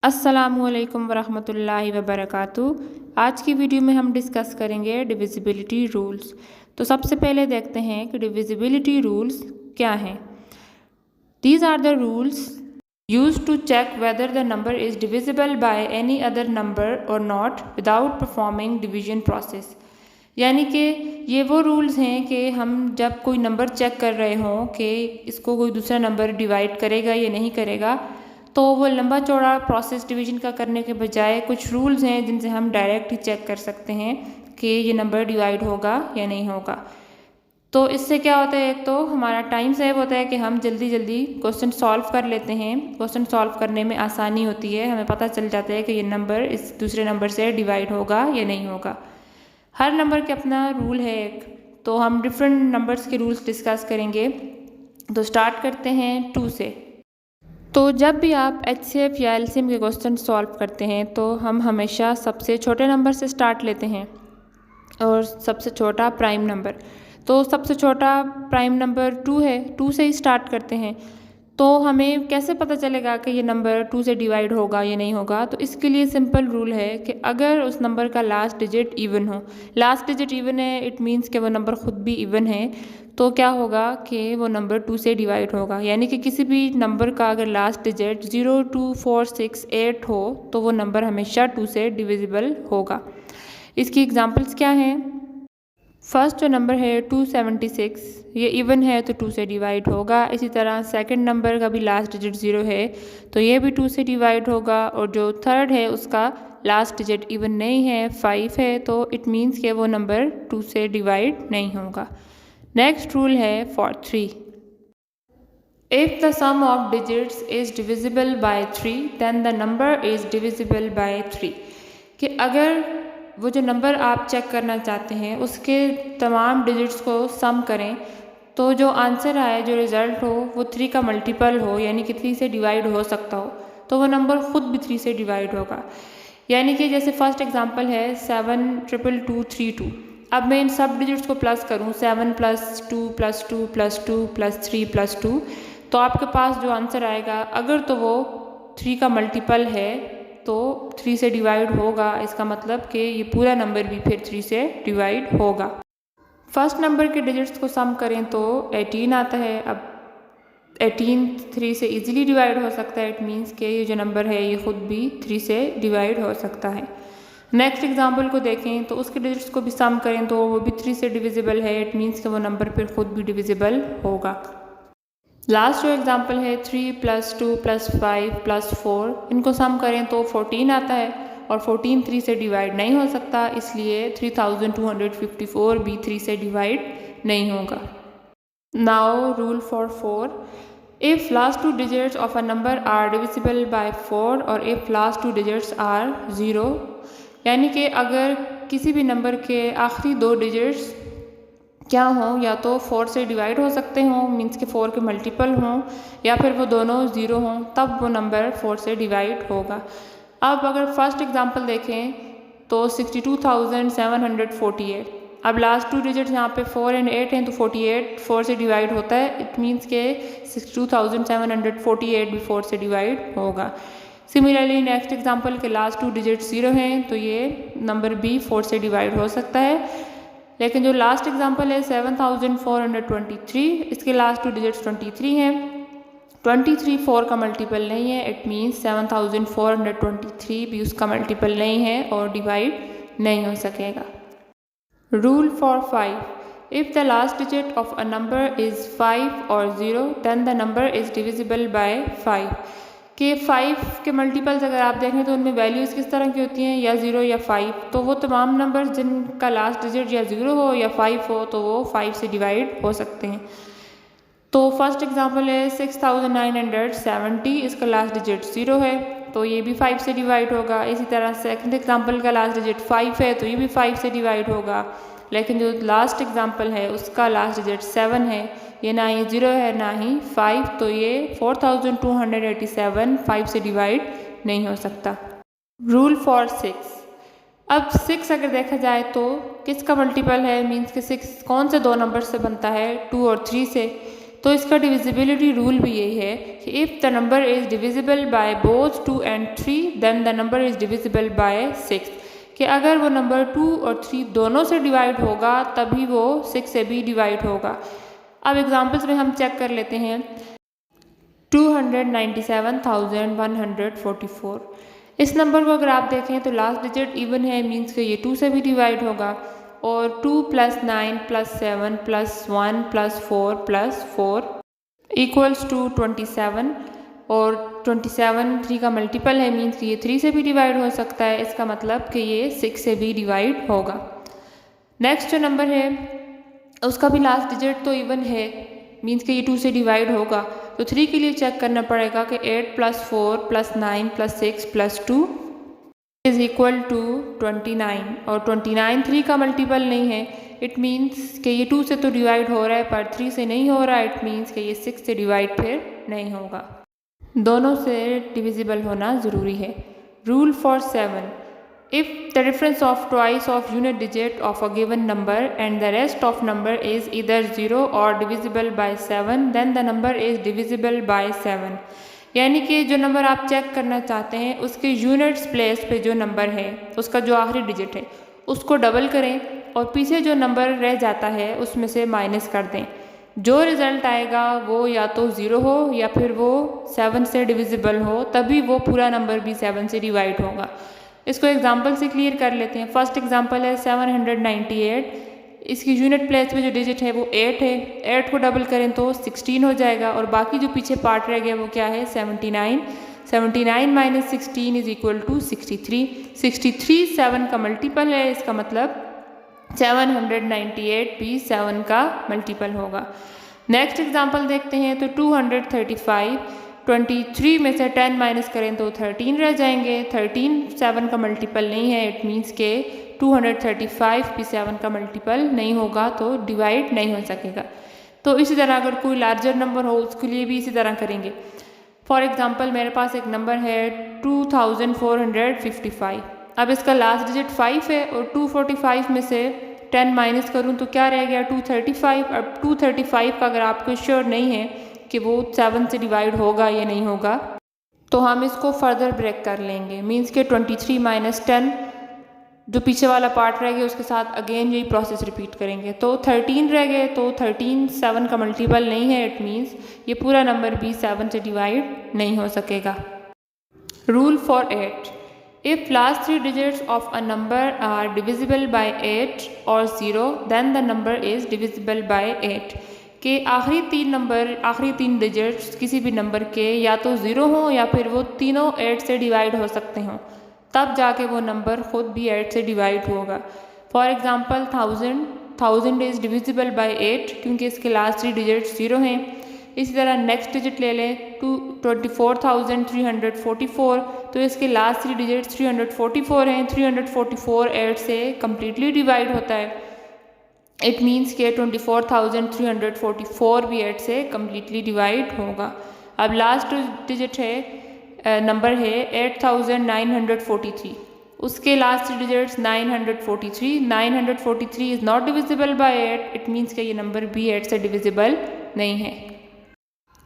अस्सलामुअलैकुम वरहमतुल्लाहि वबरकातुहू। आज की वीडियो में हम डिस्कस करेंगे डिविजिबिलिटी रूल्स। तो सबसे पहले देखते हैं कि डिविजिबिलिटी रूल्स क्या हैं। These are the rules used to check whether the number is divisible by any other number और not without performing division process. यानी कि ये वो रूल्स हैं कि हम जब कोई नंबर चेक कर रहे हों कि इसको कोई दूसरा नंबर डिवाइड करेगा या नहीं करेगा, तो वो लंबा चौड़ा प्रोसेस डिवीजन का करने के बजाय कुछ रूल्स हैं जिनसे हम डायरेक्ट ही चेक कर सकते हैं कि ये नंबर डिवाइड होगा या नहीं होगा। तो इससे क्या होता है, एक तो हमारा टाइम सेव होता है कि हम जल्दी जल्दी क्वेश्चन सॉल्व कर लेते हैं। क्वेश्चन सॉल्व करने में आसानी होती है, हमें पता चल जाता है कि ये नंबर इस दूसरे नंबर से डिवाइड होगा या नहीं होगा। हर नंबर के अपना रूल है एक, तो हम डिफरेंट नंबर्स के रूल्स डिस्कस करेंगे। तो स्टार्ट करते हैं 2 से। तो जब भी आप HCF या LCM के क्वेश्चन सॉल्व करते हैं तो हम हमेशा सबसे छोटे नंबर से स्टार्ट लेते हैं और सबसे छोटा प्राइम नंबर। तो सबसे छोटा प्राइम नंबर 2 है, 2 से ही स्टार्ट करते हैं। तो हमें कैसे पता चलेगा कि ये नंबर 2 से डिवाइड होगा या नहीं होगा। तो इसके लिए सिंपल रूल है कि अगर उस नंबर का लास्ट डिजिट इवन हो, लास्ट डिजिट इवन है, इट मीन्स कि वो नंबर ख़ुद भी इवन है, तो क्या होगा कि वो नंबर 2 से डिवाइड होगा। यानी कि किसी भी नंबर का अगर लास्ट डिजिट 0, 2, 4, 6, 8 हो तो वो नंबर हमेशा 2 से डिविजिबल होगा। इसकी एग्जांपल्स क्या हैं। फर्स्ट जो नंबर है 276, ये इवन है तो 2 से डिवाइड होगा। इसी तरह सेकंड नंबर का भी लास्ट डिजिट 0 है तो ये भी 2 से डिवाइड होगा। और जो थर्ड है उसका लास्ट डिजिट इवन नहीं है, 5 है, तो इट मीन्स कि वो नंबर 2 से डिवाइड नहीं होगा। नेक्स्ट रूल है for 3। If the sum of digits is divisible by 3 then the number is divisible by 3। कि अगर वो जो नंबर आप चेक करना चाहते हैं उसके तमाम डिजिट्स को सम करें तो जो आंसर आए, जो रिज़ल्ट हो, वो 3 का मल्टीपल हो, यानी कि 3 से डिवाइड हो सकता हो, तो वो नंबर ख़ुद भी 3 से डिवाइड होगा। यानी कि जैसे फर्स्ट एग्जांपल है 72232। अब मैं इन सब डिजिट्स को प्लस करूँ, 7 + 2 + 2 + 2 + 3 + 2, तो आपके पास जो आंसर आएगा अगर तो वो 3 का मल्टीपल है तो 3 से डिवाइड होगा। इसका मतलब कि ये पूरा नंबर भी फिर 3 से डिवाइड होगा। फर्स्ट नंबर के डिजिट्स को सम करें तो 18 आता है। अब 18 3 से इजीली डिवाइड हो सकता है, इट मीन्स कि ये जो नंबर है ये ख़ुद भी 3 से डिवाइड हो सकता है। नेक्स्ट एग्जांपल को देखें तो उसके डिजिट्स को भी सम करें तो वो भी 3 से डिविजिबल है, इट मीन्स कि वो नंबर फिर ख़ुद भी डिविजिबल होगा। लास्ट जो एग्जांपल है 3 + 2 + 5 + 4, इनको सम करें तो 14 आता है और 14 3 से डिवाइड नहीं हो सकता, इसलिए 3254 भी 3 से डिवाइड नहीं होगा। Now rule for 4। If last 2 digits of a number are divisible by 4 or if last 2 digits are 0, यानी कि अगर किसी भी नंबर के आखिरी 2 डिजिट्स क्या हों, या तो 4 से डिवाइड हो सकते हों, मीन्स के 4 के मल्टीपल हों, या फिर वो दोनों 0 हों, तब वो नंबर 4 से डिवाइड होगा। अब अगर फर्स्ट एग्जांपल देखें तो 62,748। अब लास्ट 2 डिजिट्स यहाँ पे 4 और 8 हैं तो 48 4 से डिवाइड होता है, इट मीन्स के 62,748 भी 4 से डिवाइड होगा। सिमिलरली नेक्स्ट एग्जांपल के लास्ट 2 डिजिट्स 0 हैं तो ये नंबर भी 4 से डिवाइड हो सकता है। लेकिन जो लास्ट एग्जांपल है 7423, इसके लास्ट 2 डिजिट्स 23 हैं। 23 4 का मल्टीपल नहीं है, इट मीन्स 7423 भी उसका मल्टीपल नहीं है और डिवाइड नहीं हो सकेगा। Rule for 5। If the last digit of a number is 5 or 0 then the number is divisible by 5। कि 5 के मल्टीपल्स अगर आप देखें तो उनमें वैल्यूज़ किस तरह की होती हैं, या 0 या 5, तो वो तमाम नंबर जिनका लास्ट डिजिट या 0 हो या 5 हो तो वो 5 से डिवाइड हो सकते हैं। तो फर्स्ट एग्जांपल है 6970, इसका लास्ट डिजिट 0 है तो ये भी 5 से डिवाइड होगा। इसी तरह सेकंड एग्जांपल का लास्ट डिजिट 5 है तो ये भी 5 से डिवाइड होगा। लेकिन जो लास्ट एग्जांपल है उसका लास्ट डिजिट 7 है, ये ना ही 0 है ना ही 5, तो ये 4287 5 से डिवाइड नहीं हो सकता। Rule for 6। अब 6 अगर देखा जाए तो किसका मल्टीपल है, मीन्स के 6 कौन से 2 नंबर से बनता है, 2 और 3 से। तो इसका डिविजिबिलिटी रूल भी यही है कि if the number is divisible by both 2 and 3 then the number is divisible by 6, कि अगर वो नंबर 2 और 3 दोनों से डिवाइड होगा तभी वो 6 से भी डिवाइड होगा। अब एग्जांपल्स में हम चेक कर लेते हैं। 297,144, इस नंबर को अगर आप देखें तो लास्ट डिजिट इवन है, मीन्स कि ये 2 से भी डिवाइड होगा, और 2 + 9 + 7 + 1 + 4 + 4 इक्वल्स टू 27, और 27 3 का मल्टीपल है, मीन्स कि ये 3 से भी डिवाइड हो सकता है, इसका मतलब कि ये 6 से भी डिवाइड होगा। नेक्स्ट जो नंबर है उसका भी लास्ट डिजिट तो इवन है, मीन्स कि ये 2 से डिवाइड होगा, तो 3 के लिए चेक करना पड़ेगा कि 8 + 4 + 9 + 6 + 2 इज़ इक्वल टू 29, और 29 3 का मल्टीपल नहीं है। इट मीन्स कि ये 2 से तो डिवाइड हो रहा है पर 3 से नहीं हो रहा है। इट मीन्स कि ये 6 से डिवाइड फिर नहीं होगा, दोनों से डिविजिबल होना ज़रूरी है। Rule for 7, if the difference of twice of unit digit of a given number and the rest of number is either 0 or divisible by 7 then the number is divisible by 7, यानी कि जो number आप check करना चाहते हैं उसके units place पे जो नंबर है उसका जो आखिरी डिजिट है उसको डबल करें और पीछे जो नंबर रह जाता है उसमें से माइनस कर दें। जो रिज़ल्ट आएगा वो या तो 0 हो या फिर वो 7 से डिविजिबल हो, तभी वो पूरा नंबर भी 7 से डिवाइड होगा। इसको एग्जांपल से क्लियर कर लेते हैं। फर्स्ट एग्जांपल है 798, इसकी यूनिट प्लेस में जो डिजिट है वो 8 है, 8 को डबल करें तो 16 हो जाएगा, और बाकी जो पीछे पार्ट रह गया वो क्या है 79, 79 - 16 इज इक्वल टू 63, 63 7 का मल्टीपल है, इसका मतलब 798 भी 7 का मल्टीपल होगा। नेक्स्ट एग्जांपल देखते हैं तो 235, 23 में से 10 माइनस करें तो 13 रह जाएंगे, 13 7 का मल्टीपल नहीं है। इट मीन्स के 235 भी 7 का मल्टीपल नहीं होगा, तो डिवाइड नहीं हो सकेगा। तो इसी तरह अगर कोई लार्जर नंबर हो उसके लिए भी इसी तरह करेंगे। फॉर एग्जांपल मेरे पास एक नंबर है 2455, अब इसका लास्ट डिजिट 5 है और 245 में से 10 माइनस करूँ तो क्या रह गया 235। अब 235 का अगर आपको श्योर नहीं है कि वो 7 से डिवाइड होगा या नहीं होगा, तो हम इसको फर्दर ब्रेक कर लेंगे। मीन्स के 23 - 10 जो पीछे वाला पार्ट रह गया उसके साथ अगेन यही प्रोसेस रिपीट करेंगे, तो 13 रह गए, तो 13 7 का मल्टीपल नहीं है। इट मीन्स ये पूरा नंबर भी 7 से डिवाइड नहीं हो सकेगा। Rule for 8, if last 3 digits of a number are divisible by 8 or 0 then the number is divisible by 8, के आखिरी 3 डिजिट्स किसी भी नंबर के या तो 0 हों या फिर वो तीनों 8 से डिवाइड हो सकते हों, तब जाके वो नंबर खुद भी 8 से डिवाइड होगा। For example 1000 is divisible by 8 क्योंकि इसके लास्ट 3 डिजिट्स 0 हैं। इसी तरह नेक्स्ट डिजिट ले लें 24,344, तो इसके लास्ट 3 डिजिट्स 344 हैं। 344 8 से कम्प्लीटली डिवाइड होता है। इट मीन्स के 24,344 भी 8 से कम्प्लीटली डिवाइड होगा। अब लास्ट डिजिट है नंबर है 8,943, उसके last digits 943 is not divisible by 8। It means के ये नंबर भी 8 से डिविजिबल नहीं है।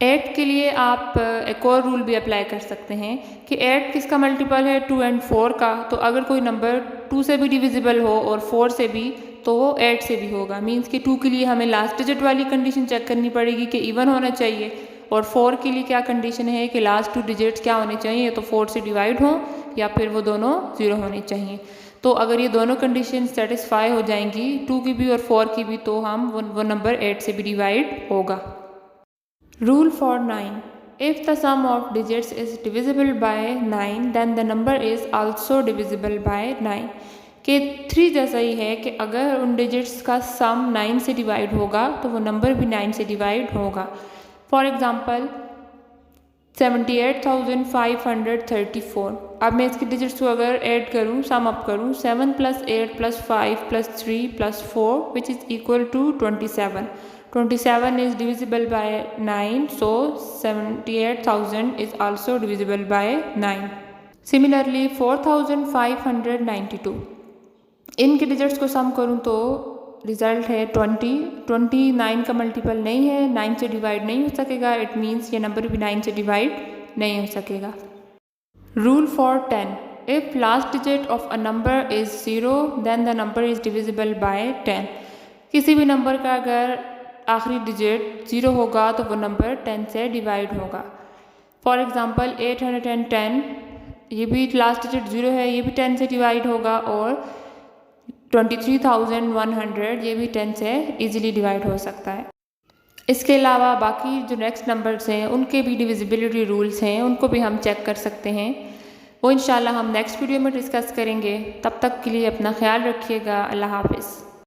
8 के लिए आप एक और रूल भी अप्लाई कर सकते हैं कि 8 किसका मल्टीपल है 2 और 4 का, तो अगर कोई नंबर 2 से भी डिविजिबल हो और 4 से भी तो वो 8 से भी होगा। मीन्स कि 2 के लिए हमें लास्ट डिजिट वाली कंडीशन चेक करनी पड़ेगी कि इवन होना चाहिए, और 4 के लिए क्या कंडीशन है कि लास्ट 2 डिजिट्स क्या होने चाहिए, तो 4 से डिवाइड हो या फिर वो दोनों 0 होने चाहिए। तो अगर ये दोनों कंडीशन सेटिस्फाई हो जाएंगी 2 की भी और 4 की भी, तो हम वो नंबर 8 से भी डिवाइड होगा। Rule for 9, if the sum of digits is divisible by 9 then the number is also divisible by 9, के 3 जैसा ही है कि अगर उन डिजिट्स का सम 9 से डिवाइड होगा तो वो नंबर भी 9 से डिवाइड होगा। फॉर एग्ज़ाम्पल 78,534, अब मैं इसके डिजिट्स को अगर ऐड करूँ, सम अप करूँ, 7 + 8 + 5 + 3 + 4 which is equal to 27। 27 is divisible by 9, so 78,000 is also divisible by 9. Similarly 4,592, इनके डिजिट्स को सम करूँ तो रिज़ल्ट है 29 का मल्टीपल नहीं है, 9 से डिवाइड नहीं हो सकेगा। इट मीन्स ये नंबर भी 9 से डिवाइड नहीं हो सकेगा। Rule for 10, if last digit of a number is 0 then the number is divisible by 10। किसी भी नंबर का अगर आखिरी डिजिट 0 होगा तो वो नंबर 10 से डिवाइड होगा। फॉर एग्ज़ाम्पल 810, ये भी लास्ट डिजिट 0 है, ये भी 10 से डिवाइड होगा। और 23,100 ये भी 10 से ईज़िली डिवाइड हो सकता है। इसके अलावा बाकी जो नेक्स्ट नंबर्स हैं उनके भी डिविजिबिलिटी रूल्स हैं, उनको भी हम चेक कर सकते हैं। वो इंशाल्लाह हम नेक्स्ट वीडियो में डिस्कस करेंगे। तब तक के लिए अपना ख्याल रखिएगा। अल्लाह हाफ़िज़।